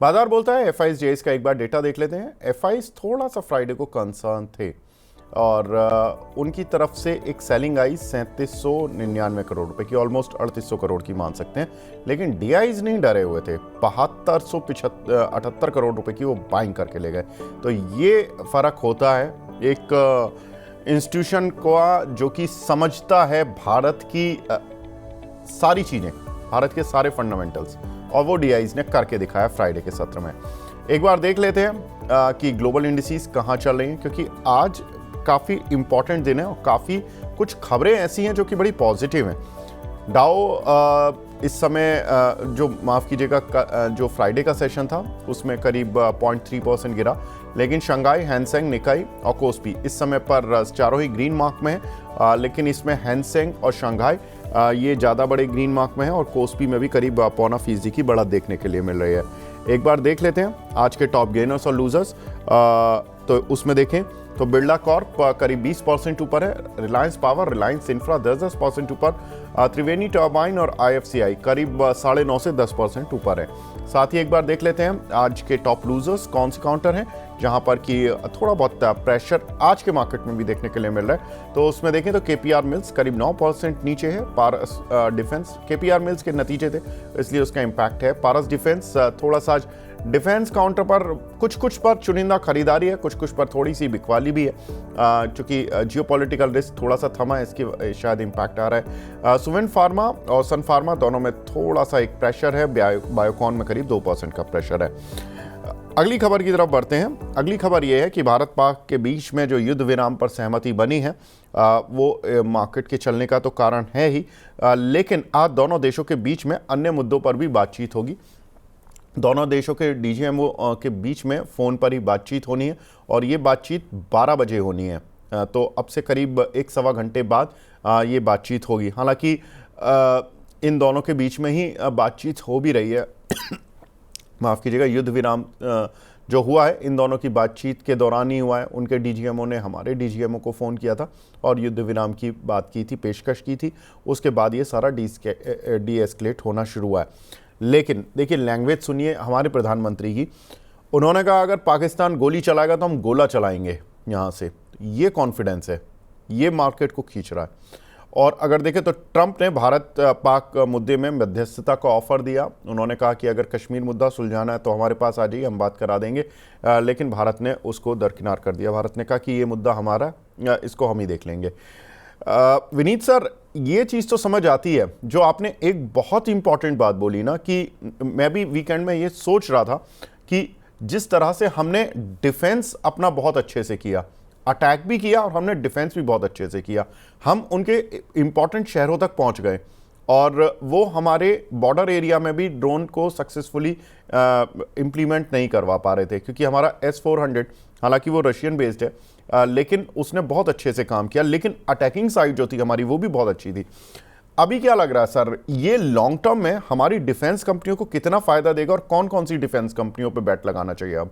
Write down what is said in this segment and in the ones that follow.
बाजार बोलता है एफ आई का एक बार डेटा देख लेते हैं। एफ थोड़ा सा फ्राइडे को कंसर्न थे और उनकी तरफ से एक सेलिंग आई 3799 करोड़ रुपए की, ऑलमोस्ट 3800 करोड़ की मान सकते हैं। लेकिन डीआईज नहीं डरे हुए थे, 7278 करोड़ रुपए की वो बाइंग करके ले गए। तो ये फर्क होता है एक इंस्टीट्यूशन का जो कि समझता है भारत की सारी चीजें, भारत के सारे फंडामेंटल्स, और वो डीआईज ने करके दिखाया फ्राइडे के सत्र में। एक बार देख लेते हैं कि ग्लोबल इंडिसेस कहाँ चल रही हैं, क्योंकि आज काफ़ी इंपॉर्टेंट दिन है और काफ़ी कुछ खबरें ऐसी हैं जो कि बड़ी पॉजिटिव हैं। डाउ इस समय जो माफ़ कीजिएगा जो फ्राइडे का सेशन था उसमें करीब 0.3% गिरा, लेकिन शंघाई, हैंसेंग, निकाई और कोस्पी इस समय पर चारों ही ग्रीन मार्क में है। लेकिन इसमें हैंसेंग और शंघाई ये ज़्यादा बड़े ग्रीन मार्क में है और कोस्पी में भी करीब 0.25% की बढ़त देखने के लिए मिल रही है। एक बार देख लेते हैं आज के टॉप गेनर्स और लूजर्स। तो उसमें देखें तो बिरला कॉर्प करीब 20% ऊपर है, रिलायंस पावर, रिलायंस इंफ्रा 10% ऊपर, त्रिवेणी टर्बाइन और आईएफसीआई करीब 9.5 से 10% ऊपर है। साथ ही एक बार देख लेते हैं आज के टॉप लूजर्स कौन से काउंटर हैं जहां पर कि थोड़ा बहुत प्रेशर आज के मार्केट में भी देखने के लिए मिल रहा है। तो उसमें देखें तो केपीआर मिल्स करीब 9% नीचे है, पारस डिफेंस, केपीआर मिल्स के नतीजे थे इसलिए उसका इम्पैक्ट है। पारस डिफेंस थोड़ा सा डिफेंस काउंटर पर कुछ पर चुनिंदा खरीदारी है, कुछ पर थोड़ी सी बिकवाली भी है, चूंकि जियोपॉलिटिकल रिस्क थोड़ा सा थमा है, इसकी शायद इम्पैक्ट आ रहा है। सुवेन फार्मा और सन फार्मा दोनों में थोड़ा सा एक प्रेशर है, बायोकॉन में करीब 2% का प्रेशर है। अगली खबर की तरफ बढ़ते हैं। अगली खबर यह है कि भारत पाक के बीच में जो युद्ध विराम पर सहमति बनी है वो मार्केट के चलने का तो कारण है ही, लेकिन आज दोनों देशों के बीच में अन्य मुद्दों पर भी बातचीत होगी। दोनों देशों के डीजीएमओ के बीच में फ़ोन पर ही बातचीत होनी है और ये बातचीत 12 बजे होनी है। तो अब से करीब 1-1.25 घंटे बाद ये बातचीत होगी। हालांकि इन दोनों के बीच में ही बातचीत हो भी रही है माफ़ कीजिएगा, युद्ध विराम जो हुआ है इन दोनों की बातचीत के दौरान ही हुआ है। उनके डीजीएमओ ने हमारे डीजीएमओ को फ़ोन किया था और युद्ध विराम की बात की थी, पेशकश की थी। उसके बाद ये सारा डी एस्केलेट होना शुरू हुआ है। लेकिन देखिए लैंग्वेज सुनिए हमारे प्रधानमंत्री की, उन्होंने कहा अगर पाकिस्तान गोली चलाएगा तो हम गोला चलाएंगे यहाँ से। ये कॉन्फिडेंस है, ये मार्केट को खींच रहा है। और अगर देखें तो ट्रंप ने भारत पाक मुद्दे में मध्यस्थता का ऑफर दिया। उन्होंने कहा कि अगर कश्मीर मुद्दा सुलझाना है तो हमारे पास आ जाइए, हम बात करा देंगे, लेकिन भारत ने उसको दरकिनार कर दिया। भारत ने कहा कि ये मुद्दा हमारा, इसको हम ही देख लेंगे। विनीत सर, ये चीज़ तो समझ आती है जो आपने एक बहुत इंपॉर्टेंट बात बोली ना, कि मैं भी वीकेंड में ये सोच रहा था कि जिस तरह से हमने डिफेंस अपना बहुत अच्छे से किया, अटैक भी किया और हमने डिफेंस भी बहुत अच्छे से किया, हम उनके इंपॉर्टेंट शहरों तक पहुंच गए और वो हमारे बॉर्डर एरिया में भी ड्रोन को सक्सेसफुली इम्प्लीमेंट नहीं करवा पा रहे थे, क्योंकि हमारा S-400 हालांकि वो रशियन बेस्ड है, लेकिन उसने बहुत अच्छे से काम किया, लेकिन अटैकिंग साइड जो थी हमारी वो भी बहुत अच्छी थी। अभी क्या लग रहा है सर, ये लॉन्ग टर्म में हमारी डिफेंस कंपनियों को कितना फायदा देगा और कौन कौन सी डिफेंस कंपनियों पे बैट लगाना चाहिए अब?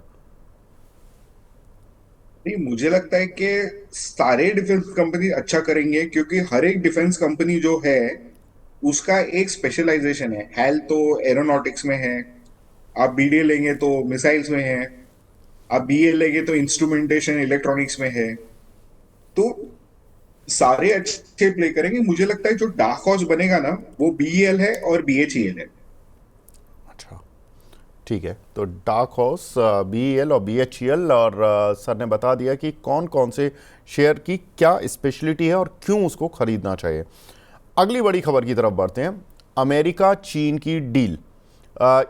नहीं, मुझे लगता है कि सारे डिफेंस कंपनी अच्छा करेंगे, क्योंकि हर एक डिफेंस कंपनी जो है उसका एक स्पेशलाइजेशन है। हेल तो एरोनॉटिक्स में है, आप बीडीए लेंगे तो मिसाइल्स में है, आप बीए लेंगे तो इंस्ट्रूमेंटेशन इलेक्ट्रॉनिक्स में है। तो सारे अच्छे प्ले करेंगे। मुझे लगता है जो डार्क हॉर्स बनेगा ना वो बीईएल है और बीएचईएल है। अच्छा, ठीक है। तो डार्क हॉर्स, बीईएल और बीएचईएल, और सर ने बता दिया कि कौन कौन से शेयर की क्या स्पेशलिटी है और क्यों उसको खरीदना चाहिए। अगली बड़ी खबर की तरफ बढ़ते हैं। अमेरिका चीन की डील,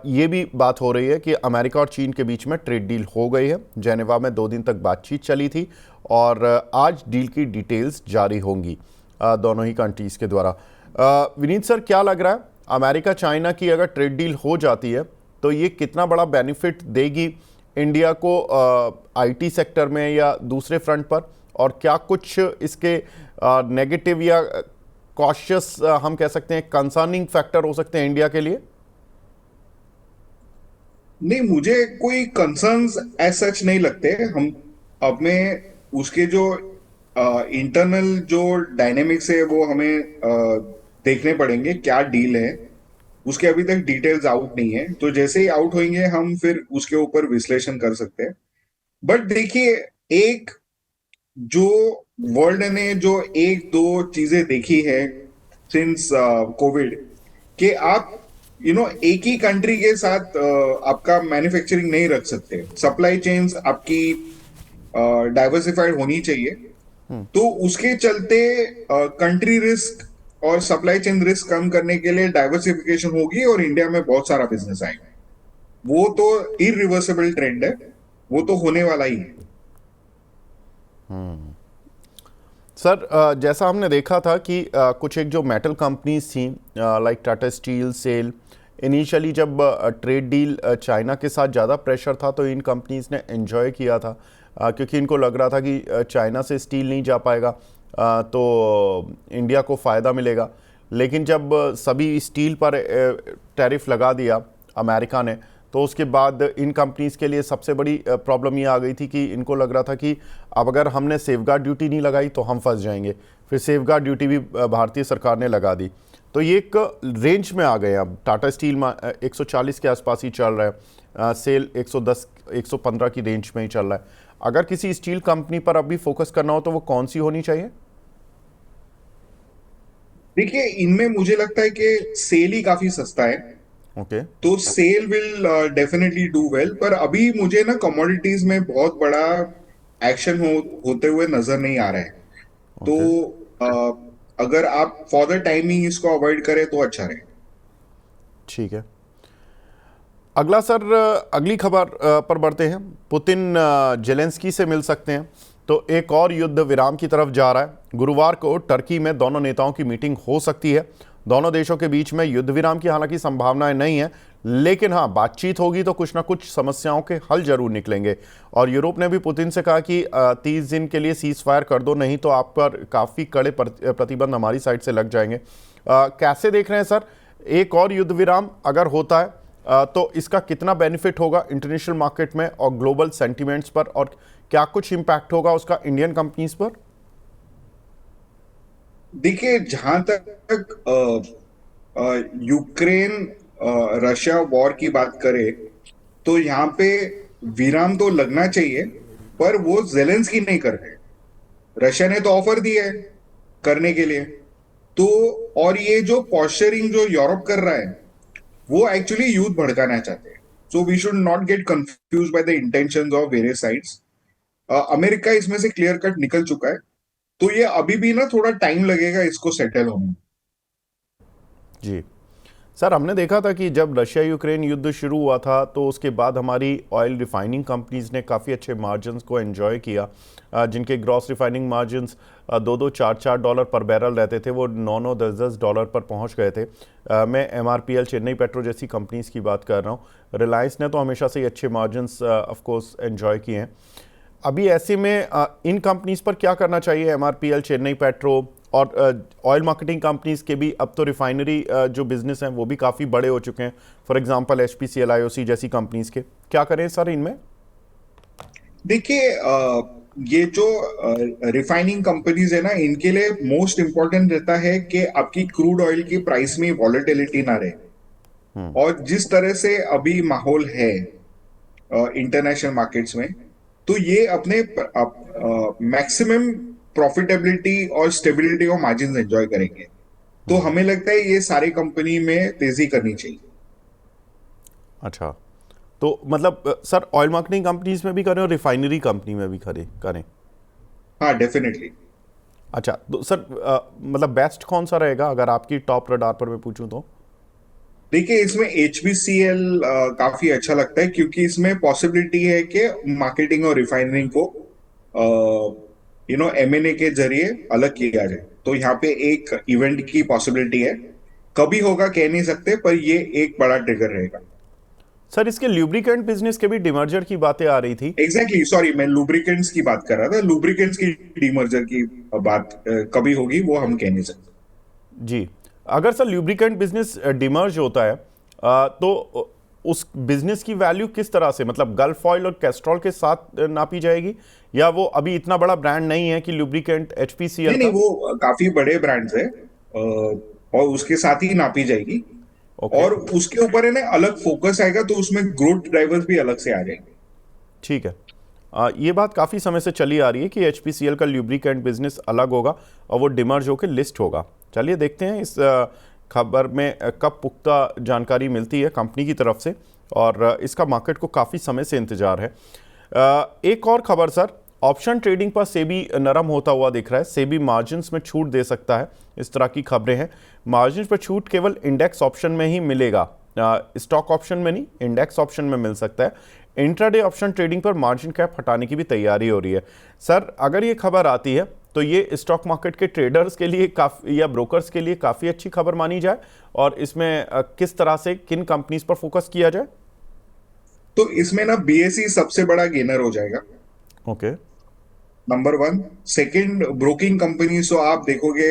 ये भी बात हो रही है कि अमेरिका और चीन के बीच में ट्रेड डील हो गई है। जेनेवा में 2 दिन तक बातचीत चली थी और आज डील की डिटेल्स जारी होंगी दोनों ही कंट्रीज के द्वारा। विनीत सर, क्या लग रहा है अमेरिका चाइना की अगर ट्रेड डील हो जाती है तो ये कितना बड़ा बेनिफिट देगी इंडिया को आईटी सेक्टर में या दूसरे फ्रंट पर, और क्या कुछ इसके नेगेटिव या कॉशियस हम कह सकते हैं कंसर्निंग फैक्टर हो सकते हैं इंडिया के लिए? नहीं, मुझे कोई कंसर्न्स एज सच नहीं लगते। हम अपने उसके जो इंटरनल जो डायनेमिक्स है वो हमें देखने पड़ेंगे क्या डील है। उसके अभी तक डिटेल्स आउट नहीं है, तो जैसे ही आउट होंगे हम फिर उसके ऊपर विश्लेषण कर सकते हैं। बट देखिए, एक जो वर्ल्ड ने जो एक दो चीजें देखी है सिंस कोविड, कि आप एक ही कंट्री के साथ आपका मैन्युफैक्चरिंग नहीं रख सकते, सप्लाई चेन्स आपकी डाइवर्सिफाइड होनी चाहिए। तो उसके चलते कंट्री रिस्क और सप्लाई चेन रिस्क कम करने के लिए डाइवर्सिफिकेशन होगी और इंडिया में बहुत सारा बिजनेस आएगा। वो तो इरिवर्सिबल ट्रेंड है, वो तो होने वाला ही है। सर जैसा हमने देखा था कि कुछ एक जो मेटल कंपनीज थी like Tata steel, SAIL, initially जब ट्रेड डील चाइना के साथ ज़्यादा प्रेशर था तो इन कंपनीज ने एंजॉय किया था, क्योंकि इनको लग रहा था कि चाइना से स्टील नहीं जा पाएगा, तो इंडिया को फ़ायदा मिलेगा। लेकिन जब सभी स्टील पर टैरिफ लगा दिया अमेरिका ने, तो उसके बाद इन कंपनीज़ के लिए सबसे बड़ी प्रॉब्लम ये आ गई थी कि इनको लग रहा था कि अब अगर हमने सेफगार्ड ड्यूटी नहीं लगाई तो हम फंस जाएंगे। फिर सेफगार्ड ड्यूटी भी भारतीय सरकार ने लगा दी, तो ये एक रेंज में आ गए। अब टाटा स्टील 140 के आसपास ही चल रहा है, सेल 110 115 की रेंज में ही चल रहा है। अगर किसी स्टील कंपनी पर अभी फोकस करना हो तो वो कौन सी होनी चाहिए? देखिए, इनमें मुझे लगता है कि सेल ही काफी सस्ता है, ओके। तो SAIL will definitely do well. पर अभी मुझे ना कमोडिटीज में बहुत बड़ा एक्शन होते हुए नजर नहीं आ रहा है। तो ओके, अगर आप फॉर द टाइमिंग इसको अवॉइड करें तो अच्छा रहे। ठीक है। अगला सर, अगली खबर पर बढ़ते हैं। पुतिन जेलेंस्की से मिल सकते हैं, तो एक और युद्ध विराम की तरफ जा रहा है। गुरुवार को टर्की में दोनों नेताओं की मीटिंग हो सकती है। दोनों देशों के बीच में युद्ध विराम की हालांकि संभावनाएं नहीं है, लेकिन हाँ, बातचीत होगी तो कुछ ना कुछ समस्याओं के हल जरूर निकलेंगे। और यूरोप ने भी पुतिन से कहा कि 30 दिन के लिए सीज फायर कर दो, नहीं तो आप पर काफ़ी कड़े प्रतिबंध हमारी साइड से लग जाएंगे। कैसे देख रहे हैं सर, एक और युद्ध विराम अगर होता है तो इसका कितना बेनिफिट होगा इंटरनेशनल मार्केट में और ग्लोबल सेंटिमेंट्स पर, और क्या कुछ इंपैक्ट होगा उसका इंडियन कंपनीज पर? देखिए, जहां तक यूक्रेन रशिया वॉर की बात करें, तो यहाँ पे विराम तो लगना चाहिए, पर वो जेलेंस्की नहीं कर रहे। रशिया ने तो ऑफर दिया है करने के लिए। तो और ये जो पॉस्चरिंग जो यूरोप कर रहा है, वो एक्चुअली युद्ध भड़काना चाहते हैं। So we should not get confuse by the intentions of various sides. America इसमें से क्लियर कट निकल चुका है, तो ये अभी भी ना थोड़ा टाइम लगेगा इसको सेटल होने में। जी सर, हमने देखा था कि जब रशिया यूक्रेन युद्ध शुरू हुआ था तो उसके बाद हमारी ऑयल रिफाइनिंग कंपनीज ने काफ़ी अच्छे मार्जिन्स को एंजॉय किया, जिनके ग्रॉस रिफाइनिंग मार्जिन्स 2-4 पर बैरल रहते थे, वो 9-10 डॉलर पर पहुंच गए थे। मैं MRPL, चेन्नई पेट्रो जैसी कंपनीज की बात कर रहा हूँ। रिलायंस ने तो हमेशा से ही अच्छे मार्जिन्स ऑफकोर्स एंजॉय किए हैं। अभी ऐसे में इन कंपनीज पर क्या करना चाहिए? MRPL, चेन्नई पेट्रो और ऑयल मार्केटिंग कंपनीज के भी अब तो रिफाइनरी जो बिजनेस हैं वो भी काफ़ी बड़े हो चुके हैं। फॉर एग्जांपल HPCL, IOC जैसी कंपनीज के क्या करें सर इनमें? देखिए, ये जो रिफाइनिंग कंपनीज है ना, इनके लिए मोस्ट इंपॉर्टेंट रहता है कि आपकी क्रूड ऑयल की प्राइस में वॉलेटिलिटी ना रहे। और जिस तरह से अभी माहौल है इंटरनेशनल मार्केट्स में, तो ये अपने मैक्सिमम प्रॉफिटेबिलिटी और स्टेबिलिटी और मार्जिन एंजॉय करेंगे। तो हमें लगता है ये सारी कंपनी में तेजी करनी चाहिए। अच्छा, तो मतलब सर ऑयल मार्केटिंग कंपनीज में भी करें और रिफाइनरी कंपनी में भी करें? हाँ, डेफिनेटली। अच्छा, तो सर मतलब बेस्ट कौन सा रहेगा अगर आपकी टॉप रडार पर मैं पूछूं तो? देखिए, इसमें HPCL काफी अच्छा लगता है, क्योंकि इसमें पॉसिबिलिटी है कि मार्केटिंग और रिफाइनरिंग को M&A के जरिए अलग किया जाए। तो यहाँ पे एक इवेंट की पॉसिबिलिटी है, कभी होगा कह नहीं सकते, पर ये एक बड़ा ट्रिगर रहेगा। सर इसके ल्यूब्रिकेंट बिजनेस के भी डिमर्जर की बातें आ रही थी। एग्जैक्टली, सॉरी, मैं लुब्रिकेंट्स की बात कर रहा था। लुब्रिकेंट्स की डीमर्जर की बात कभी होगी वो हम कह नहीं सकते। जी, अगर सर ल्यूब्रिकेंट बिजनेस डिमर्ज होता है तो उस बिजनेस की वैल्यू किस तरह से, मतलब गल्फ ऑयल और कैस्ट्रॉल के साथ नापी जाएगी, या वो अभी इतना बड़ा ब्रांड नहीं है कि लुब्रिकेंट HPCL नहीं नहीं, का? वो काफी बड़े ब्रांड्स है, और उसके साथ ही नापी जाएगी। ओके। और उसके ऊपर है ना अलग फोकस आएगा, तो उसमें ग्रोथ ड्राइवर्स भी अलग से आ जाएंगे। ठीक है। ये बात काफ़ी समय से चली आ रही है कि एचपीसीएल का ल्यूब्रिकेंट बिजनेस अलग होगा और वो डिमर्ज होकर लिस्ट होगा। चलिए देखते हैं इस खबर में कब पुख्ता जानकारी मिलती है कंपनी की तरफ से, और इसका मार्केट को काफ़ी समय से इंतजार है। एक और खबर सर, ऑप्शन ट्रेडिंग पर सेबी नरम होता हुआ दिख रहा है। सेबी मार्जिन्स में छूट दे सकता है, इस तरह की खबरें हैं। मार्जिन पर छूट केवल इंडेक्स ऑप्शन में ही मिलेगा, स्टॉक ऑप्शन में नहीं, इंडेक्स ऑप्शन में मिल सकता है। इंट्राडे ऑप्शन ट्रेडिंग पर मार्जिन कैप हटाने की भी तैयारी हो रही है। सर, अगर ये खबर आती है तो ये स्टॉक मार्केट के ट्रेडर्स के लिए काफ़ी या ब्रोकर्स के लिए काफ़ी अच्छी खबर मानी जाए, और इसमें किस तरह से किन कंपनीज पर फोकस किया जाए? तो इसमें ना बीएसई सबसे बड़ा गेनर हो जाएगा, okay. Number one. Second, broking company, so आप देखोगे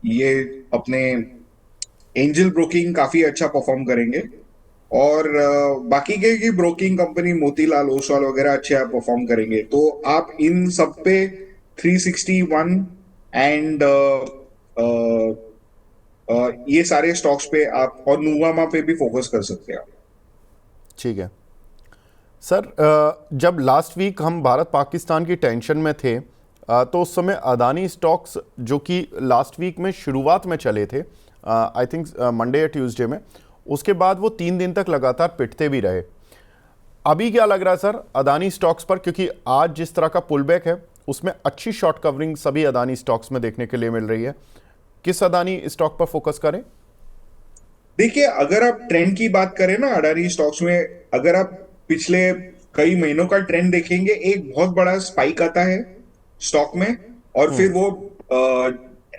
ये अपने एंजल ब्रोकिंग काफी अच्छा परफॉर्म करेंगे, और बाकी के की ब्रोकिंग कंपनी मोतीलाल ओसवाल वगैरह अच्छे परफॉर्म करेंगे। तो आप इन सब पे 361 एंड ये सारे स्टॉक्स पे आप, और नुवामा पे भी फोकस कर सकते हैं आप। ठीक है सर, जब लास्ट वीक हम भारत पाकिस्तान की टेंशन में थे, तो उस समय अदानी स्टॉक्स जो कि लास्ट वीक में शुरुआत में चले थे, आई थिंक मंडे या ट्यूसडे में, उसके बाद वो 3 दिन तक लगातार पिटते भी रहे। अभी क्या लग रहा है सर अदानी स्टॉक्स पर, क्योंकि आज जिस तरह का पुलबैक है उसमें अच्छी शॉर्ट कवरिंग सभी अदानी स्टॉक्स में देखने के लिए मिल रही है। किस अदानी स्टॉक पर फोकस करें? देखिए, अगर आप ट्रेंड की बात करें ना अडानी स्टॉक्स में, अगर आप पिछले कई महीनों का ट्रेंड देखेंगे, एक बहुत बड़ा स्पाइक आता है स्टॉक में, और फिर वो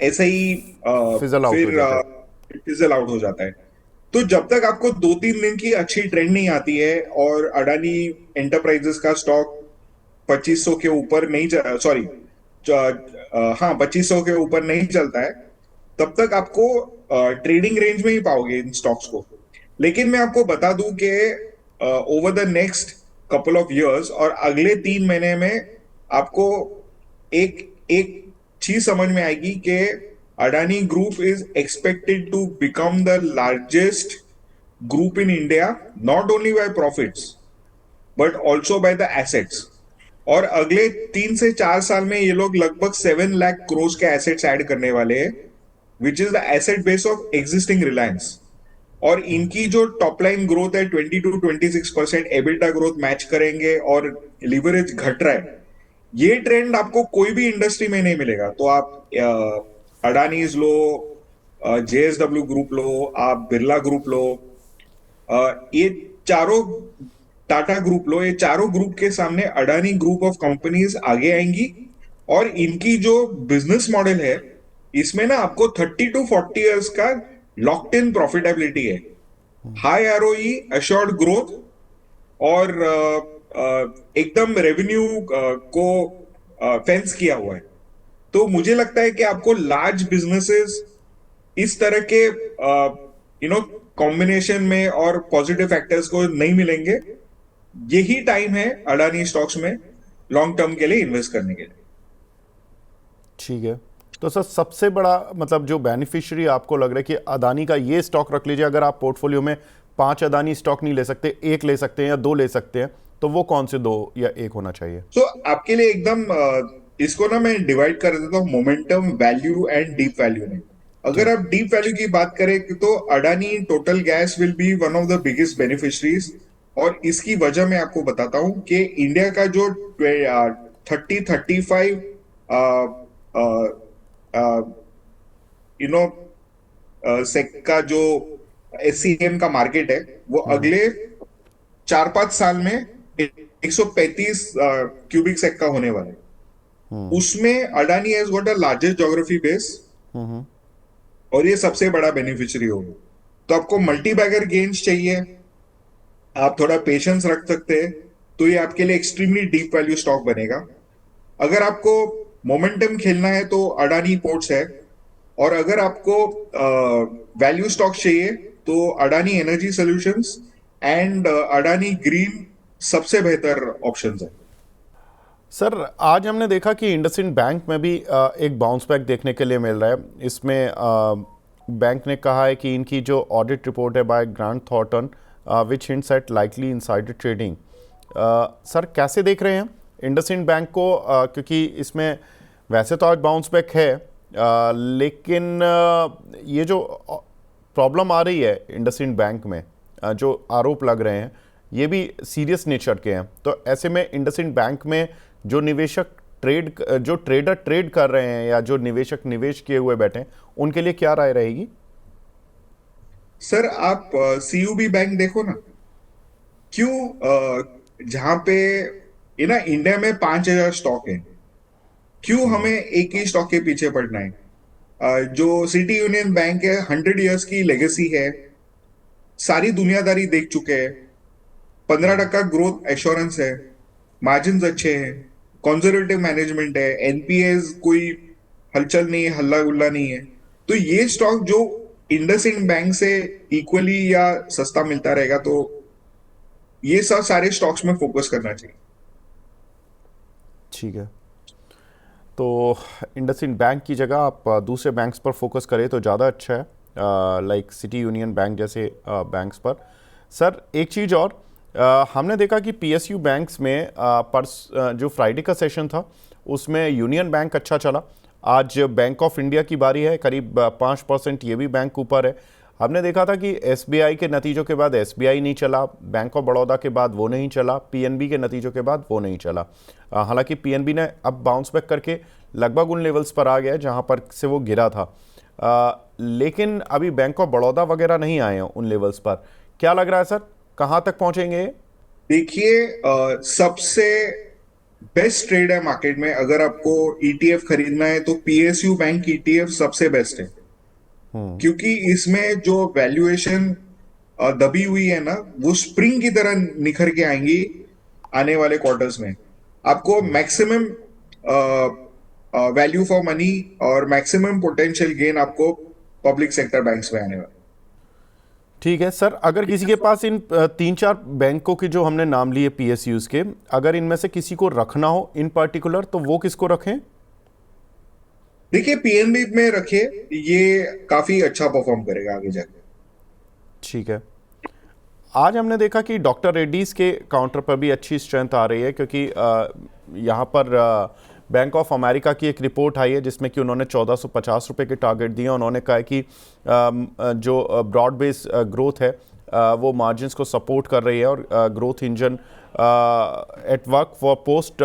ऐसे ही फिजल आउट हो फिर जाता है। फिजल आउट हो जाता है। तो जब तक आपको 2-3 दिन की अच्छी ट्रेंड नहीं आती है और अडानी एंटरप्राइजेस का स्टॉक 2500 के ऊपर नहीं, सॉरी, हाँ 2500 के ऊपर नहीं चलता है, तब तक आपको ट्रेडिंग रेंज में ही पाओगे इन स्टॉक्स को। लेकिन मैं आपको बता दूं कि over the next couple of years और अगले 3 महीने में आपको एक एक चीज समझ में आएगी कि Adani group is expected to become the largest group in India, not only by profits but also by the assets. और अगले 3 से 4 साल में ये लोग लगभग 7 लाख करोड़ के एसेट्स ऐड करने वाले हैं, which is the asset base of existing Reliance. और इनकी जो टॉप लाइन ग्रोथ है 20 to 26%, एबिटा ग्रोथ मैच करेंगे, और लिवरेज घट रहा है। ये ट्रेंड आपको कोई भी इंडस्ट्री में नहीं मिलेगा। तो आप अडानीज लो, जेएसडब्ल्यू ग्रुप लो, आप बिरला ग्रुप लो, ये चारों, टाटा ग्रुप लो, ये चारों ग्रुप के सामने अडानी ग्रुप ऑफ कंपनीज आगे आएंगी। और इनकी जो बिजनेस मॉडल है, इसमें ना आपको 30 to 40 years का लॉक्ड इन प्रॉफिटेबिलिटी है, हाई आरओई, अश्योर्ड ग्रोथ, और एकदम रेवेन्यू को फेंस किया हुआ है। तो मुझे लगता है कि आपको लार्ज बिजनेसेस इस तरह के कॉम्बिनेशन में और पॉजिटिव फैक्टर्स को नहीं मिलेंगे। यही टाइम है अडानी स्टॉक्स में लॉन्ग टर्म के लिए इन्वेस्ट करने के लिए। ठीक है। तो सर, सबसे बड़ा मतलब जो बेनिफिशियरी आपको लग रहा है कि अदानी का ये स्टॉक रख लीजिए, अगर आप पोर्टफोलियो में 5 अदानी स्टॉक नहीं ले सकते, एक ले सकते हैं या 2 ले सकते हैं, तो वो कौन से 2 या 1 होना चाहिए? तो आपके लिए एकदम इसको ना मैं डिवाइड कर देता हूँ momentum, value and deep value में। अगर ठीक। आप डीप वैल्यू की बात करें तो Adani total gas will be one of the biggest beneficiaries. और इसकी वजह मैं आपको बताता हूं कि इंडिया का जो 30-35 यू नो सेक का जो एससीएम का मार्केट है, वो अगले 4-5 साल में 135 क्यूबिक सेक का होने वाला है। उसमें Adani has got a largest geography base, और ये सबसे बड़ा बेनिफिशियरी होगा। तो आपको मल्टी बैगर गेन्स चाहिए, आप थोड़ा पेशेंस रख सकते हैं, तो ये आपके लिए एक्सट्रीमली डीप वैल्यू स्टॉक बनेगा। अगर आपको मोमेंटम खेलना है तो अडानी पोर्ट्स है, और अगर आपको वैल्यू स्टॉक चाहिए तो Adani energy solutions and Adani green सबसे बेहतर ऑप्शंस है। सर, आज हमने देखा कि इंडसइंड बैंक में भी एक बाउंस बैक देखने के लिए मिल रहा है। इसमें बैंक ने कहा है कि इनकी जो ऑडिट रिपोर्ट है by Grant Thornton which hints at likely insider trading, sir कैसे देख रहे हैं इंडसइंड बैंक को? क्योंकि इसमें वैसे तो आज बाउंस बैक है, लेकिन ये जो प्रॉब्लम आ रही है इंडसइंड बैंक में, जो आरोप लग रहे हैं ये भी सीरियस नेचर के हैं, तो ऐसे में इंडसइंड बैंक में जो निवेशक जो ट्रेडर ट्रेड कर रहे हैं या जो निवेशक निवेश किए हुए बैठे हैं, उनके लिए क्या राय रहेगी? सर आप सीयूबी बैंक देखो ना, क्यों जहां पे ना इंडिया में 5,000 स्टॉक है, क्यों हमें एक ही स्टॉक के पीछे पड़ना है? जो सिटी यूनियन बैंक है, 100 इयर्स की लेगेसी है, सारी दुनियादारी देख चुके हैं, 15% ग्रोथ एश्योरेंस है, मार्जिन अच्छे हैं, कंजर्वेटिव मैनेजमेंट है, एनपीएस कोई हलचल नहीं है, हल्ला गुल्ला नहीं है। तो ये स्टॉक जो इंडसइंड बैंक से इक्वली या सस्ता मिलता रहेगा, तो ये सब सारे स्टॉक्स में फोकस करना चाहिए। ठीक है, तो इंडसइंड बैंक की जगह आप दूसरे बैंक्स पर फोकस करें तो ज़्यादा अच्छा है, लाइक सिटी यूनियन बैंक जैसे बैंक्स पर। सर एक चीज़ और, हमने देखा कि पीएसयू बैंक्स में जो फ्राइडे का सेशन था उसमें यूनियन बैंक अच्छा चला। आज बैंक ऑफ इंडिया की बारी है, करीब 5% ये भी बैंक ऊपर है। हमने देखा था कि एसबीआई के नतीजों के बाद एसबीआई नहीं चला, बैंक ऑफ बड़ौदा के बाद वो नहीं चला, पीएनबी के नतीजों के बाद वो नहीं चला। हालांकि पीएनबी ने अब बाउंस बैक करके लगभग उन लेवल्स पर आ गया जहां पर से वो गिरा था, लेकिन अभी बैंक ऑफ बड़ौदा वगैरह नहीं आए हैं उन लेवल्स पर। क्या लग रहा है सर, कहां तक पहुंचेंगे? देखिए, सबसे बेस्ट ट्रेड है मार्केट में, अगर आपको ईटीएफ खरीदना है तो पीएसयू बैंक ईटीएफ सबसे बेस्ट है, क्योंकि इसमें जो वैल्यूएशन दबी हुई है ना, वो स्प्रिंग की तरह निखर के आएंगी आने वाले क्वार्टर्स में। आपको मैक्सिमम वैल्यू फॉर मनी और मैक्सिमम पोटेंशियल गेन आपको पब्लिक सेक्टर बैंक्स में आने वाला। ठीक है सर, अगर किसी के पास इन 3-4 बैंकों के जो हमने नाम लिए पीएसयूज के, अगर इनमें से किसी को रखना हो इन पर्टिकुलर, तो वो किसको रखें? देखिए, पीएनबी में रखिए, ये काफी अच्छा परफॉर्म करेगा आगे जाके। ठीक है, आज हमने देखा कि डॉक्टर रेड्डीज के काउंटर पर भी अच्छी स्ट्रेंथ आ रही है, क्योंकि यहाँ पर बैंक ऑफ अमेरिका की एक रिपोर्ट आई है जिसमें कि उन्होंने 1450 रुपये के टारगेट दिए। उन्होंने कहा कि जो ब्रॉड बेस ग्रोथ है वो मार्जिन्स को सपोर्ट कर रही है, और growth engine at work for post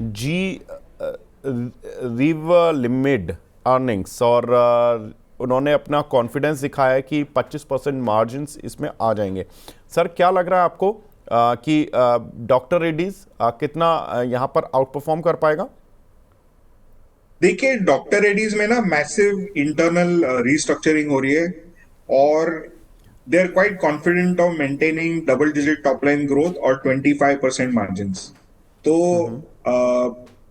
जी रिव लिमिट अर्निंग्स, और उन्होंने अपना कॉन्फिडेंस दिखाया है कि 25% मार्जिन्स इसमें आ जाएंगे। सर क्या लग रहा है आपको कि डॉक्टर रेड्डीज कितना यहाँ पर आउट परफॉर्म कर पाएगा? देखिए, डॉक्टर रेड्डीज में ना मैसिव इंटरनल रीस्ट्रक्चरिंग हो रही है, और they are quite confident of maintaining double digit top line growth और 25% मार्जिन्स। तो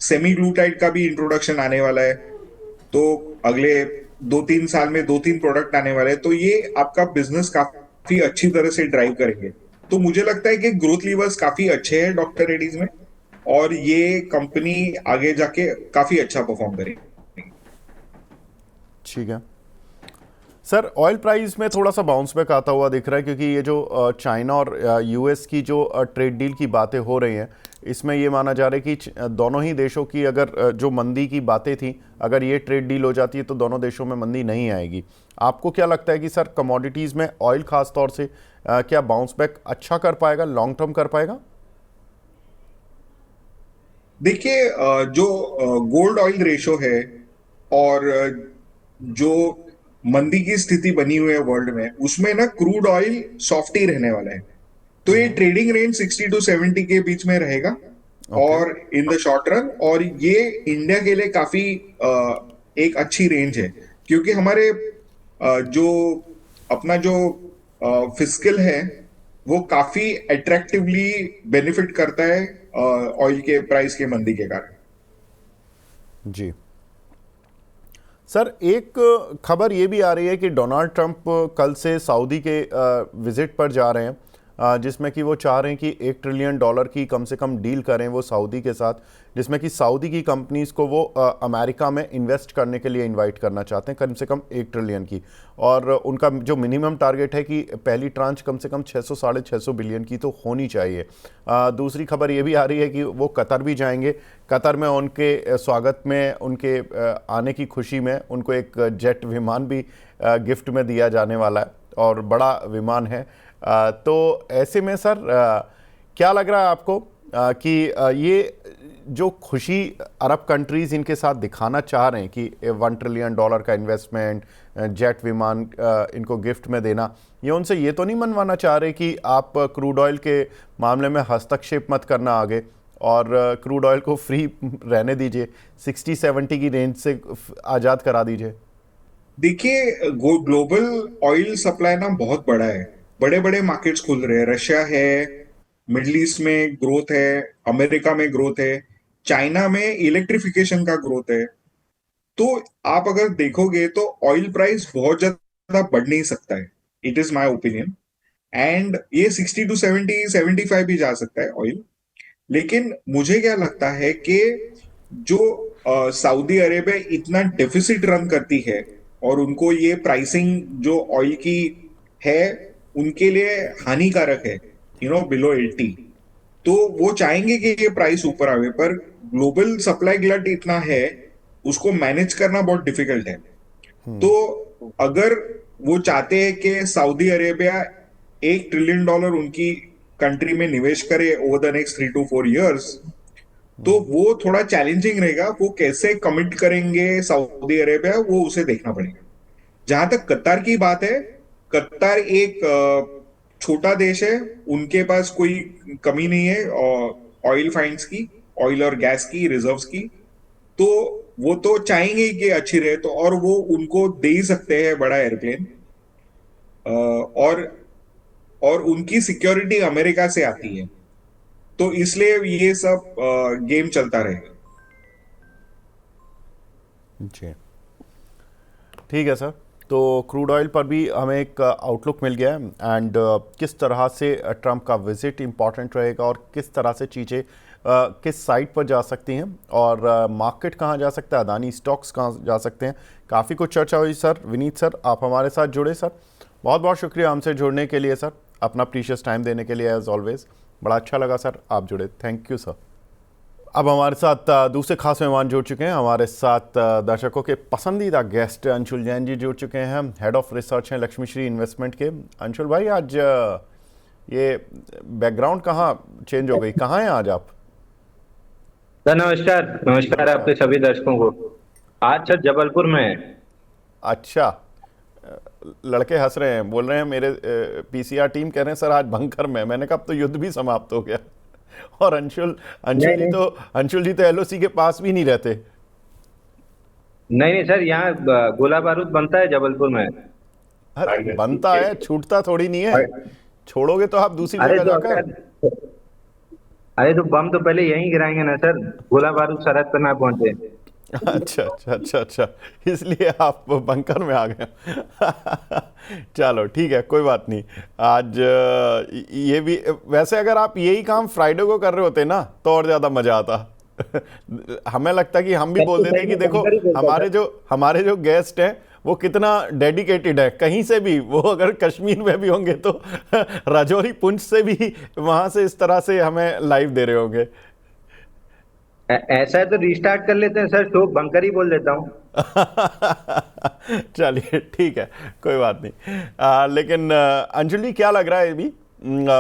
सेमीग्लूटाइड का भी इंट्रोडक्शन आने वाला है, तो अगले 2-3 साल में 2-3 प्रोडक्ट आने वाले हैं, तो ये आपका बिजनेस काफी अच्छी तरह से ड्राइव करेंगे। तो मुझे लगता है कि ग्रोथ लीवर्स काफी अच्छे हैं डॉक्टर रेड्डीज में, और ये कंपनी आगे जाके काफी अच्छा परफॉर्म करेगी। ठीक है सर, ऑयल प्राइस में थोड़ा सा बाउंस बैक आता हुआ दिख रहा है, क्योंकि ये जो चाइना और यूएस की जो ट्रेड डील की बातें हो रही हैं, इसमें ये माना जा रहा है कि दोनों ही देशों की अगर जो मंदी की बातें थी, अगर ये ट्रेड डील हो जाती है तो दोनों देशों में मंदी नहीं आएगी। आपको क्या लगता है कि सर कमोडिटीज़ में ऑयल खास तौर से क्या बाउंस बैक अच्छा कर पाएगा, लॉन्ग टर्म कर पाएगा? देखिए, जो गोल्ड ऑयल रेशो है, और जो मंदी की स्थिति बनी हुई है वर्ल्ड में, उसमें ना क्रूड ऑयल सॉफ्ट ही रहने वाला है। तो ये ट्रेडिंग रेंज 60 to 70 के बीच में रहेगा, ओके। और इन द शॉर्ट रन, और ये इंडिया के लिए काफी एक अच्छी रेंज है, क्योंकि हमारे जो अपना जो फिस्कल है, वो काफी अट्रैक्टिवली बेनिफिट करता है ऑयल के प्राइस के मंदी के कारण। जी सर, एक खबर ये भी आ रही है कि डोनाल्ड ट्रंप कल से सऊदी के विजिट पर जा रहे हैं, जिसमें कि वो चाह रहे हैं कि $1 ट्रिलियन की कम से कम डील करें वो सऊदी के साथ, जिसमें कि सऊदी की कंपनीज़ को वो अमेरिका में इन्वेस्ट करने के लिए इनवाइट करना चाहते हैं, कम से कम 1 ट्रिलियन की। और उनका जो मिनिमम टारगेट है कि पहली ट्रांच कम से कम 600 साढ़े 600 बिलियन की तो होनी चाहिए। दूसरी खबर ये भी आ रही है कि वो कतर भी जाएंगे। कतर में उनके स्वागत में, उनके आने की खुशी में उनको एक जेट विमान भी गिफ्ट में दिया जाने वाला है, और बड़ा विमान है। तो ऐसे में सर क्या लग रहा है आपको कि ये जो खुशी अरब कंट्रीज़ इनके साथ दिखाना चाह रहे हैं कि $1 ट्रिलियन का इन्वेस्टमेंट, जेट विमान इनको गिफ्ट में देना, ये उनसे ये तो नहीं मनवाना चाह रहे कि आप क्रूड ऑयल के मामले में हस्तक्षेप मत करना आगे, और क्रूड ऑयल को फ्री रहने दीजिए, 60-70 की रेंज से आज़ाद करा दीजिए? देखिए, ग्लोबल ऑयल सप्लाई ना बहुत बड़ा है। बड़े बड़े मार्केट्स खुल रहे हैं, रशिया है, मिडल ईस्ट में ग्रोथ है, अमेरिका में ग्रोथ है, चाइना में इलेक्ट्रिफिकेशन का ग्रोथ है। तो आप अगर देखोगे तो ऑयल प्राइस बहुत ज्यादा बढ़ नहीं सकता है, it is my opinion. And ये 60 टू 70, 75 भी जा सकता है ऑयल। लेकिन मुझे क्या लगता है कि जो सऊदी अरेबिया इतना डेफिसिट रन करती है, और उनको ये प्राइसिंग जो ऑयल की है उनके लिए हानिकारक है, बिलो 80। तो वो चाहेंगे कि ये प्राइस ऊपर आवे, पर ग्लोबल सप्लाई ग्लट इतना है, उसको मैनेज करना बहुत डिफिकल्ट है। तो अगर वो चाहते हैं कि सऊदी अरेबिया $1 ट्रिलियन उनकी कंट्री में निवेश करे over the next 3 to 4 years, तो वो थोड़ा चैलेंजिंग रहेगा। वो कैसे कमिट करेंगे सऊदी अरेबिया, वो उसे देखना पड़ेगा। जहां तक कतर की बात है, कतर एक छोटा देश है, उनके पास कोई कमी नहीं है ऑयल फाइंड्स की, ऑयल और गैस की रिजर्व्स की। तो वो तो चाहेंगे कि अच्छी रहे, तो और वो उनको दे ही सकते हैं बड़ा एयरप्लेन। और उनकी सिक्योरिटी अमेरिका से आती है, तो इसलिए ये सब गेम चलता रहेगा। जी, ठीक है सर। तो क्रूड ऑयल पर भी हमें एक आउटलुक मिल गया है, एंड किस तरह से ट्रंप का विजिट इम्पॉर्टेंट रहेगा, और किस तरह से चीज़ें किस साइड पर जा सकती हैं, और मार्केट कहाँ जा सकता है, अदानी स्टॉक्स कहाँ जा सकते हैं। काफ़ी कुछ चर्चा हुई सर। विनीत सर, आप हमारे साथ जुड़े सर, बहुत बहुत शुक्रिया हमसे जुड़ने के लिए सर, अपना प्रीशियस टाइम देने के लिए एज ऑलवेज। बड़ा अच्छा लगा सर आप जुड़े, थैंक यू सर। अब हमारे साथ दूसरे खास मेहमान जुड़ चुके हैं। हमारे साथ दर्शकों के पसंदीदा गेस्ट अंशुल जैन जी जुड़ चुके हैं, हेड ऑफ रिसर्च हैं लक्ष्मी श्री इन्वेस्टमेंट के। अंशुल भाई, आज ये बैकग्राउंड कहाँ चेंज हो गई, कहाँ हैं आज आप? नमस्कार, नमस्कार आपके सभी दर्शकों को। आज सर जबलपुर में है। अच्छा, लड़के हंस रहे हैं, बोल रहे हैं मेरे पीसीआर टीम कह रहे हैं सर आज बंकर में। मैंने कहा अब तो युद्ध भी समाप्त हो गया। और अंशुल जी तो एलओसी के पास भी नहीं रहते। नहीं सर, यहाँ गोला बारूद बनता है जबलपुर में। अरे बनता है, छूटता थोड़ी नहीं है। छोड़ोगे तो आप दूसरी जगह जाकर। अरे तो बम तो पहले यहीं गिराएंगे ना सर, गोला बारूद सरहद पर ना पहुंचे। अच्छा अच्छा अच्छा अच्छा, इसलिए आप बंकर में आ गए। चलो ठीक है, कोई बात नहीं। आज ये भी, वैसे अगर आप यही काम फ्राइडे को कर रहे होते ना तो और ज़्यादा मज़ा आता। हमें लगता है कि हम भी बोल देते कि देखो हमारे जो गेस्ट हैं वो कितना डेडिकेटेड है। कहीं से भी वो, अगर कश्मीर में भी होंगे तो राजौरी पुंछ से भी वहाँ से इस तरह से हमें लाइव दे रहे होंगे। ऐसा है तो रिस्टार्ट कर लेते हैं सर, तो बंकर ही बोल देता हूँ। चलिए ठीक है, कोई बात नहीं। लेकिन अंजलि, क्या लग रहा है अभी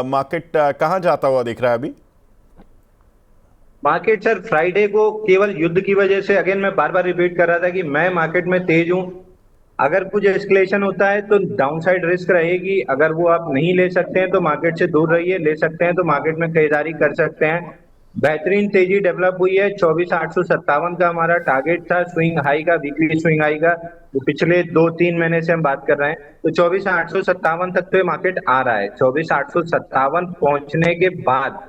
मार्केट कहाँ जाता हुआ दिख रहा है अभी? मार्केट सर फ्राइडे को केवल युद्ध की वजह से, अगेन मैं बार बार रिपीट कर रहा था कि मैं मार्केट में तेज हूं। अगर कुछ एस्केलेशन होता है तो डाउनसाइड रिस्क रहेगी। अगर वो आप नहीं ले सकते हैं तो मार्केट से दूर रहिए, ले सकते हैं तो मार्केट में खरीदारी कर सकते हैं। बेहतरीन तेजी डेवलप हुई है। 24,857 का हमारा टारगेट था स्विंग हाई का, वीकली स्विंग हाई का, वो पिछले 2-3 महीने से हम बात कर रहे हैं। तो 24,857 तक तो मार्केट आ रहा है। 24,857 पहुंचने के बाद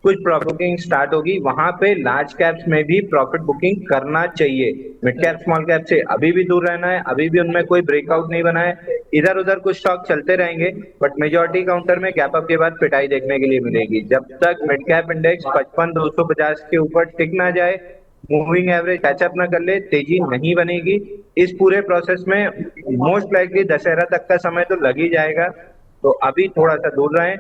कुछ प्रॉफिट बुकिंग स्टार्ट होगी। वहां पे लार्ज कैप्स में भी प्रॉफिट बुकिंग करना चाहिए। मिड कैप स्मॉल कैप से अभी भी दूर रहना है, अभी भी उनमें कोई ब्रेकआउट नहीं बना है। इधर उधर कुछ स्टॉक चलते रहेंगे, बट मेजॉरिटी काउंटर में गैप अप के बाद पिटाई देखने के लिए मिलेगी। जब तक मिड कैप इंडेक्स 55,250 के ऊपर टिक ना जाए, मूविंग एवरेज कैचअप ना कर ले, तेजी नहीं बनेगी। इस पूरे प्रोसेस में मोस्ट लाइकली दशहरा तक का समय तो लग ही जाएगा, तो अभी थोड़ा सा दूर रहें।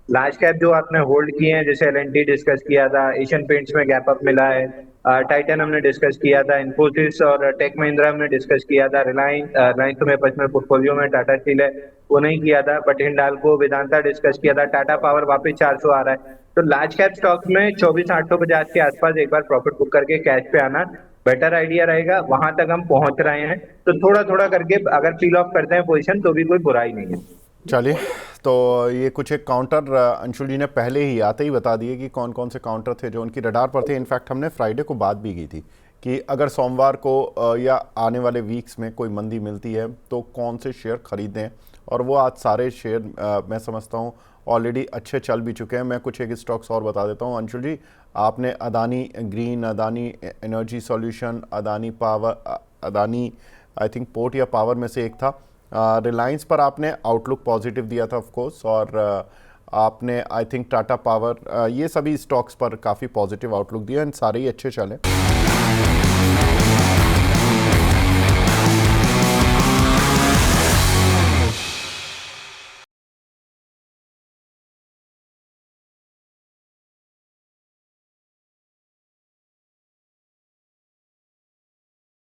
लार्ज कैप जो आपने होल्ड किए हैं, जैसे एल डिस्कस किया था, एशियन पेंट्स में गैप अप मिला है, टाइटन हमने डिस्कस किया था, इन्फोसिस और टेक महिंद्रा हमने डिस्कस किया था, रिलायंस तो मेरे पर्सनल पोर्टफोलियो में, टाटा स्टील है वो नहीं किया था, बट हिंडाल्को वेदांता डिस्कस किया था, टाटा पावर वापस 400 आ रहा है। तो लार्ज कैप स्टॉक्स में 24,850 के आसपास एक बार प्रॉफिट बुक करके कैश पे आना बेटर आइडिया रहेगा। वहां तक हम पहुंच रहे हैं, तो थोड़ा थोड़ा करके अगर फील ऑफ करते हैं पोजीशन तो भी कोई बुराई नहीं है। चलिए, तो ये कुछ एक काउंटर अंशुल जी ने पहले ही आते ही बता दिए कि कौन कौन से काउंटर थे जो उनकी रडार पर थे। इनफैक्ट हमने फ्राइडे को बात भी की थी कि अगर सोमवार को या आने वाले वीक्स में कोई मंदी मिलती है तो कौन से शेयर खरीदें, और वो आज सारे शेयर मैं समझता हूँ ऑलरेडी अच्छे चल भी चुके हैं। मैं कुछ एक स्टॉक्स और बता देता हूँ अंशुल जी। आपने Adani green, Adani energy solution, Adani power, Adani I think port या पावर में से एक था, रिलायंस पर आपने आउटलुक पॉजिटिव दिया था ऑफ कोर्स, और आपने आई थिंक टाटा पावर, ये सभी स्टॉक्स पर काफ़ी पॉजिटिव आउटलुक दिया एंड सारे ही अच्छे चले।